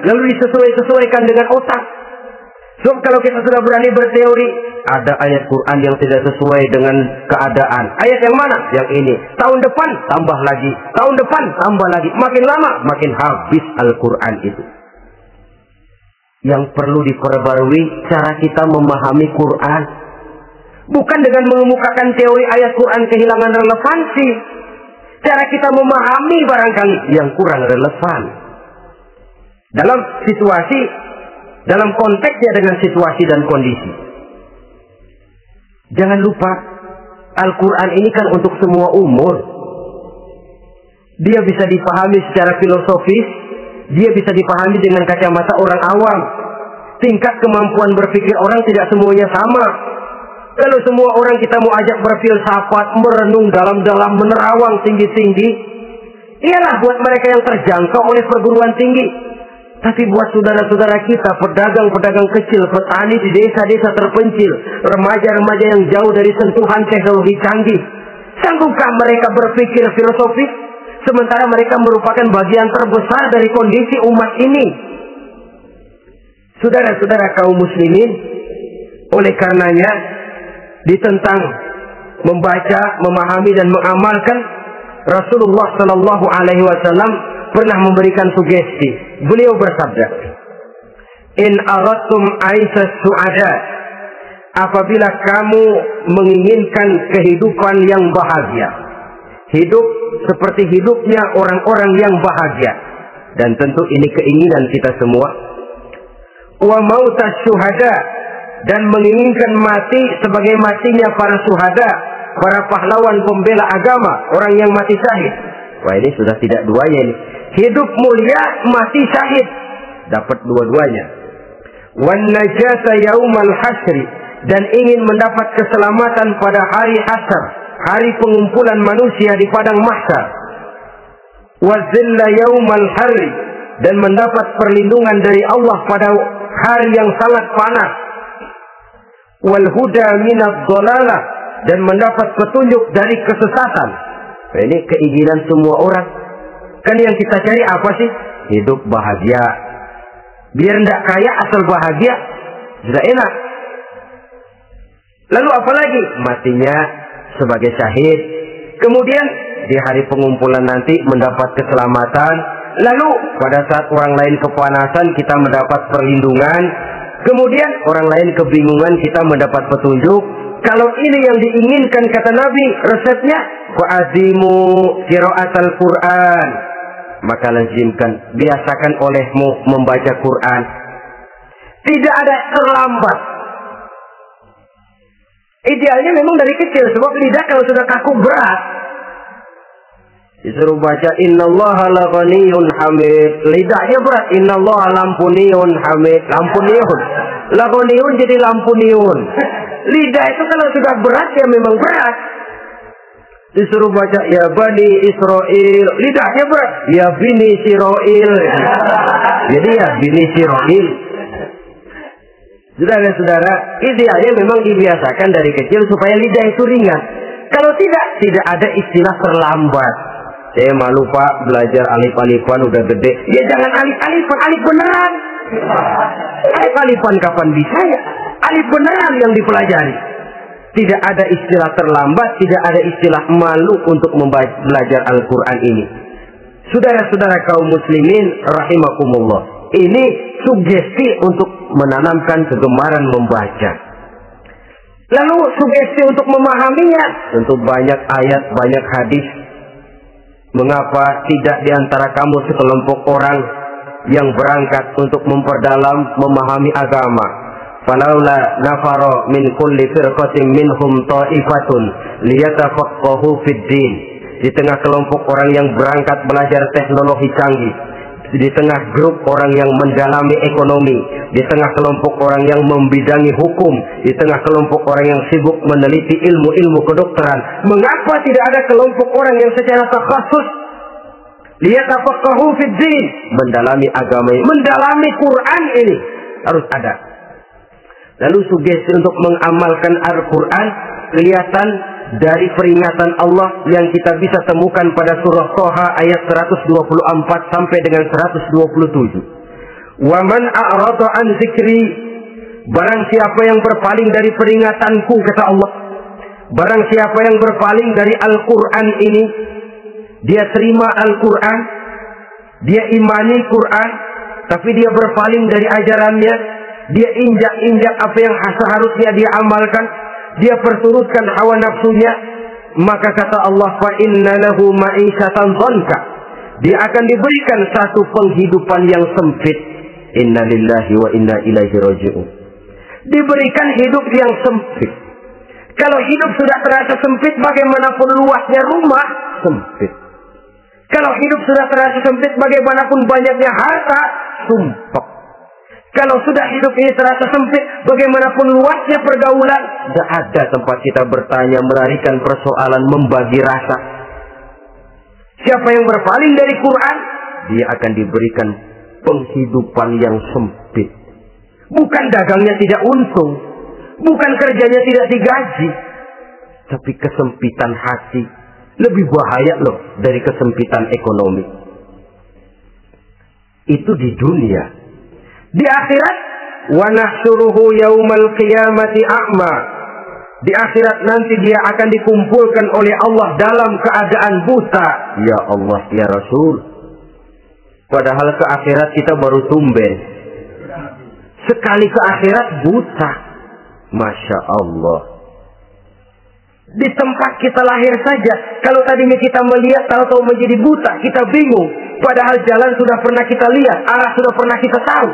lalu disesuaikan dengan otak. So, kalau kita sudah berani berteori, ada ayat Quran yang tidak sesuai dengan keadaan. Ayat yang mana? Yang ini. Tahun depan tambah lagi. Tahun depan tambah lagi. Makin lama makin habis Al-Quran itu. Yang perlu diperbarui cara kita memahami Quran. Bukan dengan mengemukakan teori ayat Quran kehilangan relevansi. Cara kita memahami barangkali yang kurang relevan. Dalam situasi, dalam konteksnya dengan situasi dan kondisi. Jangan lupa, Al-Quran ini kan untuk semua umur. Dia bisa dipahami secara filosofis, dia bisa dipahami dengan kacamata orang awam. Tingkat kemampuan berpikir orang tidak semuanya sama. Kalau semua orang kita mau ajak berfilsafat, merenung dalam-dalam, menerawang tinggi-tinggi, ialah buat mereka yang terjangkau oleh perguruan tinggi. Tapi buat saudara-saudara kita, pedagang-pedagang kecil, petani di desa-desa terpencil, remaja-remaja yang jauh dari sentuhan teknologi canggih, sanggupkah mereka berpikir filosofis, sementara mereka merupakan bagian terbesar dari kondisi umat ini? Saudara-saudara kaum muslimin, oleh karenanya, ditentang membaca, memahami dan mengamalkan, Rasulullah Shallallahu Alaihi Wasallam pernah memberikan sugesti. Beliau bersabda, "In aradtum aisas su'ada," apabila kamu menginginkan kehidupan yang bahagia, hidup seperti hidupnya orang-orang yang bahagia, dan tentu ini keinginan kita semua. Wa mautas syuhada, dan menginginkan mati sebagai matinya para syuhada, para pahlawan pembela agama, orang yang mati syahid. Wah, ini sudah tidak duanya ini. Hidup mulia, mati syahid. Dapat dua-duanya. Wan najasa yaumal hasri, dan ingin mendapat keselamatan pada hari hasyr, hari pengumpulan manusia di padang mahsyar. Wazilla yaumal harri, dan mendapat perlindungan dari Allah pada hari yang sangat panas. Wal huda minadh dhalalah, dan mendapat petunjuk dari kesesatan. Nah, ini keinginan semua orang. Kan yang kita cari apa sih? Hidup bahagia. Biar tidak kaya asal bahagia, sudah enak. Lalu apa lagi? Matinya sebagai syahid. Kemudian di hari pengumpulan nanti mendapat keselamatan. Lalu pada saat orang lain kepanasan kita mendapat perlindungan. Kemudian orang lain kebingungan kita mendapat petunjuk. Kalau ini yang diinginkan kata Nabi, resepnya wa'azimu qira'atal Quran, maka lazimkan, biasakan olehmu membaca Quran. Tidak ada terlambat. Idealnya memang dari kecil, sebab lidah kalau sudah kaku berat, disuruh baca innallaha laghaniyun hamid, lidahnya berat. Innallaha lampuniyun hamid, lampuniyun, laghaniyun jadi lampuniyun. Lidah itu kalau sudah berat ya memang berat. Disuruh baca ya Bani Israel, lidahnya berat. Ya Bini Siroil, jadi ya Bini Siroil. Saudara-saudara, idealnya memang dibiasakan dari kecil supaya lidah itu ringan. Kalau tidak ada istilah terlambat. Saya malu Pak, belajar alif-alifan udah gede. Ya jangan alif-alifan, alif beneran. Alif-alifan kapan bisa ya? Alif beneran yang dipelajari. Tidak ada istilah terlambat, tidak ada istilah malu untuk belajar Al-Quran ini. Saudara-saudara kaum muslimin rahimakumullah, ini sugesti untuk menanamkan kegemaran membaca. Lalu sugesti untuk memahaminya, tentu banyak ayat, banyak hadis. Mengapa tidak di antara kamu sekelompok orang yang berangkat untuk memperdalam, memahami agama? Falaula nafara min kulli firqatin minhum ta'ifatun liyatafaqahu fid din. Di tengah kelompok orang yang berangkat belajar teknologi canggih, di tengah grup orang yang mendalami ekonomi, di tengah kelompok orang yang membidangi hukum, di tengah kelompok orang yang sibuk meneliti ilmu-ilmu kedokteran, mengapa tidak ada kelompok orang yang secara takhasus liyatafaqahu fid din, mendalami agama ini, mendalami Quran ini? Harus ada. Lalu sugesti untuk mengamalkan Al-Quran kelihatan dari peringatan Allah yang kita bisa temukan pada surah Toha ayat 124 sampai dengan 127. Wa man a'rada an zikri, barang siapa yang berpaling dari peringatanku, kata Allah, barang siapa yang berpaling dari Al-Quran ini, dia terima Al-Quran, dia imani Quran, tapi dia berpaling dari ajarannya, dia injak-injak apa yang seharusnya dia amalkan, dia perturutkan hawa nafsunya, maka kata Allah, fa inna lahu ma'isyatan dhanka, dia akan diberikan satu penghidupan yang sempit. Inna lillahi wa inna ilaihi raji'un. Diberikan hidup yang sempit. Kalau hidup sudah terasa sempit, bagaimanapun luasnya rumah, sempit. Kalau hidup sudah terasa sempit, bagaimanapun banyaknya harta, sumpah. Kalau sudah hidup ini terasa sempit, bagaimanapun luasnya pergaulan, tidak ada tempat kita bertanya, melarikan persoalan, membagi rasa. Siapa yang berpaling dari Quran, dia akan diberikan penghidupan yang sempit. Bukan dagangnya tidak untung, bukan kerjanya tidak digaji, tapi kesempitan hati lebih bahaya loh dari kesempitan ekonomi. Itu di dunia. Di akhirat, wa nahsyuruhu yaumal qiyamati a'ma. Di akhirat nanti dia akan dikumpulkan oleh Allah dalam keadaan buta. Ya Allah, ya Rasul. Padahal ke akhirat kita baru tumben. Sekali ke akhirat buta. Masya Allah. Di tempat kita lahir saja, kalau tadinya kita melihat, tahu-tahu menjadi buta, kita bingung. Padahal jalan sudah pernah kita lihat, arah sudah pernah kita tahu.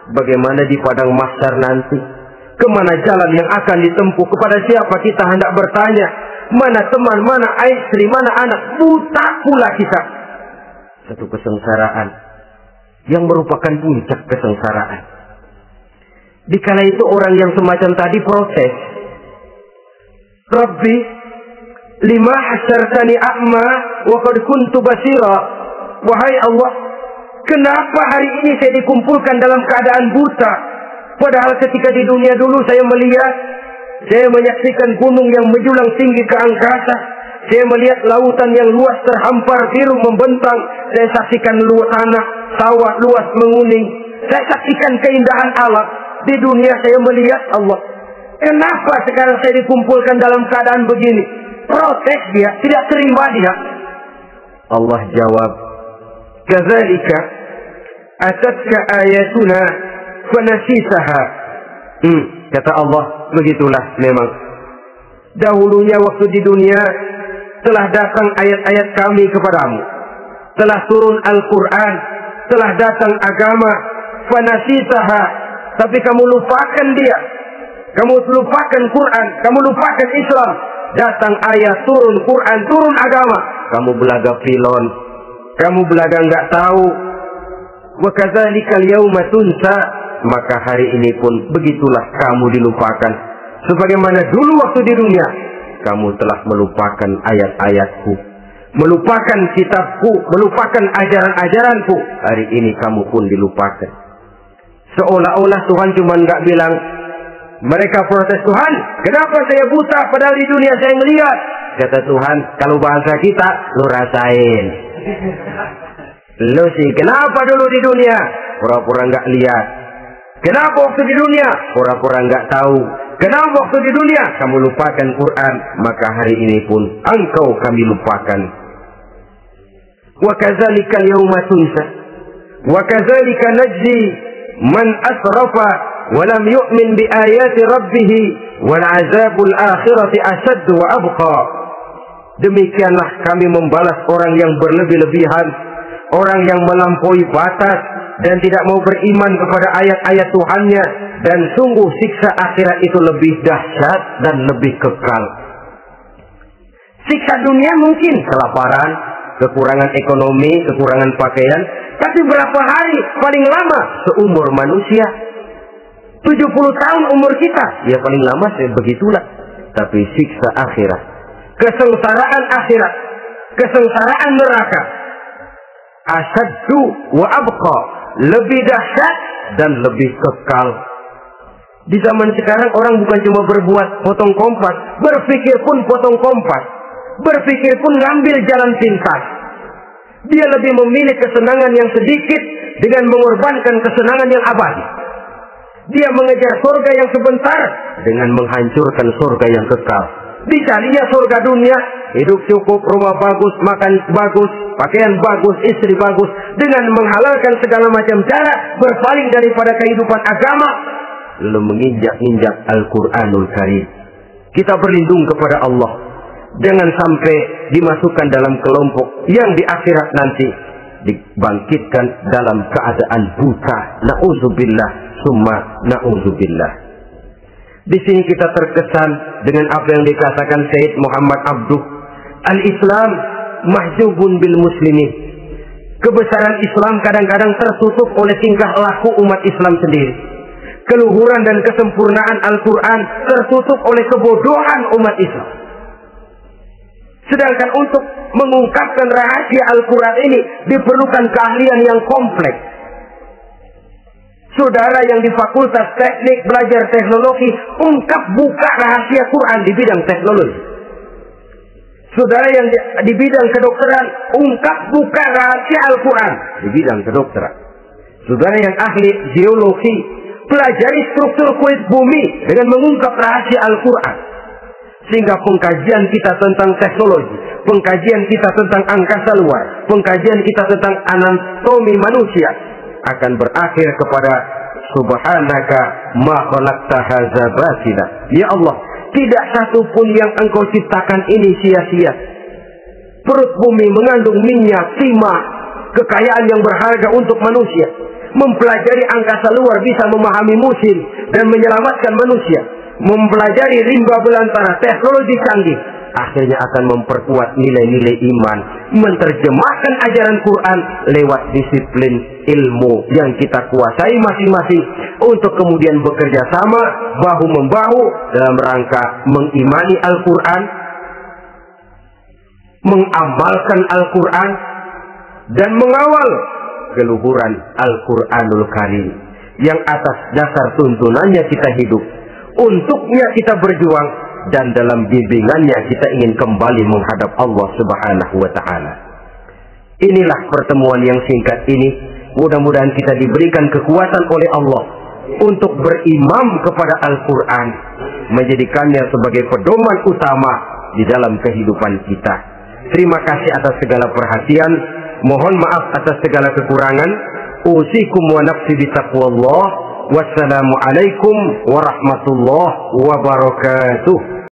Bagaimana di padang mahsyar nanti? Kemana jalan yang akan ditempuh? Kepada siapa kita hendak bertanya? Mana teman, mana istri, mana anak? Buta pula kita. Satu kesengsaraan yang merupakan puncak kesengsaraan. Dikala itu orang yang semacam tadi protes. Rabbi, lima hasyartani a'ma wa qad kuntu basira. Wahai Allah, kenapa hari ini saya dikumpulkan dalam keadaan buta? Padahal ketika di dunia dulu saya melihat, saya menyaksikan gunung yang menjulang tinggi ke angkasa, saya melihat lautan yang luas terhampar biru membentang, saya saksikan luas tanah, sawah luas menguning, saya saksikan keindahan alam. Di dunia saya melihat Allah. Kenapa sekarang saya dikumpulkan dalam keadaan begini? Protes dia, tidak terima dia. Allah jawab, kadzalika atatka ayatuna fanasitaha. Kata Allah, begitulah memang. Dahulunya waktu di dunia telah datang ayat-ayat kami kepadamu, telah turun Al-Quran, telah datang agama, fanasitaha, tapi kamu lupakan dia. Kamu lupakan Quran, kamu lupakan Islam. Datang ayat, turun Quran, turun agama, kamu belaga pilon, kamu belaga nggak tahu. Wa kadzalikal yauma tunsa, maka hari ini pun begitulah kamu dilupakan. Sebagaimana dulu waktu di dunia, kamu telah melupakan ayat-ayatku, melupakan kitabku, melupakan ajaran-ajaranku. Hari ini kamu pun dilupakan. Seolah-olah Tuhan cuma nggak bilang, mereka protes, Tuhan, kenapa saya buta padahal di dunia saya ngelihat? Kata Tuhan, kalau bahasa kita, lu rasain. Lu sih, kenapa dulu di dunia? Pura-pura nggak lihat. Kenapa waktu di dunia? Pura-pura nggak tahu. Kenapa waktu di dunia? Kamu lupakan Quran, maka hari ini pun engkau kami lupakan. Wa kadzalika yauma tunsa. Wa kadzalika najzi man asrafa wa lam yu'min bi ayati rabbih wal azabul akhirati asyaddu wa abqa. Demikianlah kami membalas orang yang berlebih-lebihan, orang yang melampaui batas dan tidak mau beriman kepada ayat-ayat Tuhannya, dan sungguh siksa akhirat itu lebih dahsyat dan lebih kekal. Siksa dunia mungkin kelaparan, kekurangan ekonomi, kekurangan pakaian, tapi berapa hari paling lama seumur manusia? 70 tahun umur kita, ya paling lama begitulah. Tapi siksa akhirat, kesengsaraan akhirat, kesengsaraan neraka, asyaddu wa abqa, lebih dahsyat dan lebih kekal. Di zaman sekarang orang bukan cuma berbuat potong kompas, berpikir pun potong kompas, berpikir pun ngambil jalan pintas. Dia lebih memilih kesenangan yang sedikit dengan mengorbankan kesenangan yang abadi. Dia mengejar surga yang sebentar dengan menghancurkan surga yang kekal. Dicarinya surga dunia, hidup cukup, rumah bagus, makan bagus, pakaian bagus, istri bagus, dengan menghalalkan segala macam cara, berpaling daripada kehidupan agama, lalu menginjak-injak Al-Quranul Karim. Kita berlindung kepada Allah, jangan sampai dimasukkan dalam kelompok yang di akhirat nanti dibangkitkan dalam keadaan buta. Na'udzubillah, summa na'udzubillah. Di sini kita terkesan dengan apa yang dikatakan Syed Muhammad Abduh, al-Islam mahjubun bil muslimin. Kebesaran Islam kadang-kadang tertutup oleh tingkah laku umat Islam sendiri. Keluhuran dan kesempurnaan Al-Quran tertutup oleh kebodohan umat Islam. Sedangkan untuk mengungkapkan rahasia Al-Quran ini diperlukan keahlian yang kompleks. Saudara yang di Fakultas Teknik belajar teknologi, ungkap buka rahasia Quran di bidang teknologi. Saudara yang di bidang kedokteran, ungkap buka rahasia Al-Quran di bidang kedokteran. Saudara yang ahli geologi, pelajari struktur kulit bumi dengan mengungkap rahasia Al-Quran. Sehingga pengkajian kita tentang teknologi, pengkajian kita tentang angkasa luar, pengkajian kita tentang anatomi manusia akan berakhir kepada subhanaka ma khalaqta hadza batila. Ya Allah, tidak satu pun yang Engkau ciptakan ini sia-sia. Perut bumi mengandung minyak, timah, kekayaan yang berharga untuk manusia. Mempelajari angkasa luar bisa memahami musim dan menyelamatkan manusia. Mempelajari rimba belantara, teknologi canggih, akhirnya akan memperkuat nilai-nilai iman, menerjemahkan ajaran Quran lewat disiplin ilmu yang kita kuasai masing-masing, untuk kemudian bekerja sama bahu-membahu dalam rangka mengimani Al-Quran, mengamalkan Al-Quran, dan mengawal keluhuran Al-Quranul Karim yang atas dasar tuntunannya kita hidup, untuknya kita berjuang, dan dalam bimbingannya kita ingin kembali menghadap Allah Subhanahu wa Ta'ala. Inilah pertemuan yang singkat ini. Mudah-mudahan kita diberikan kekuatan oleh Allah untuk berimam kepada Al-Quran, menjadikannya sebagai pedoman utama di dalam kehidupan kita. Terima kasih atas segala perhatian. Mohon maaf atas segala kekurangan. Usikum wa nafsi bitaqwallah. Wassalamualaikum warahmatullahi wabarakatuh.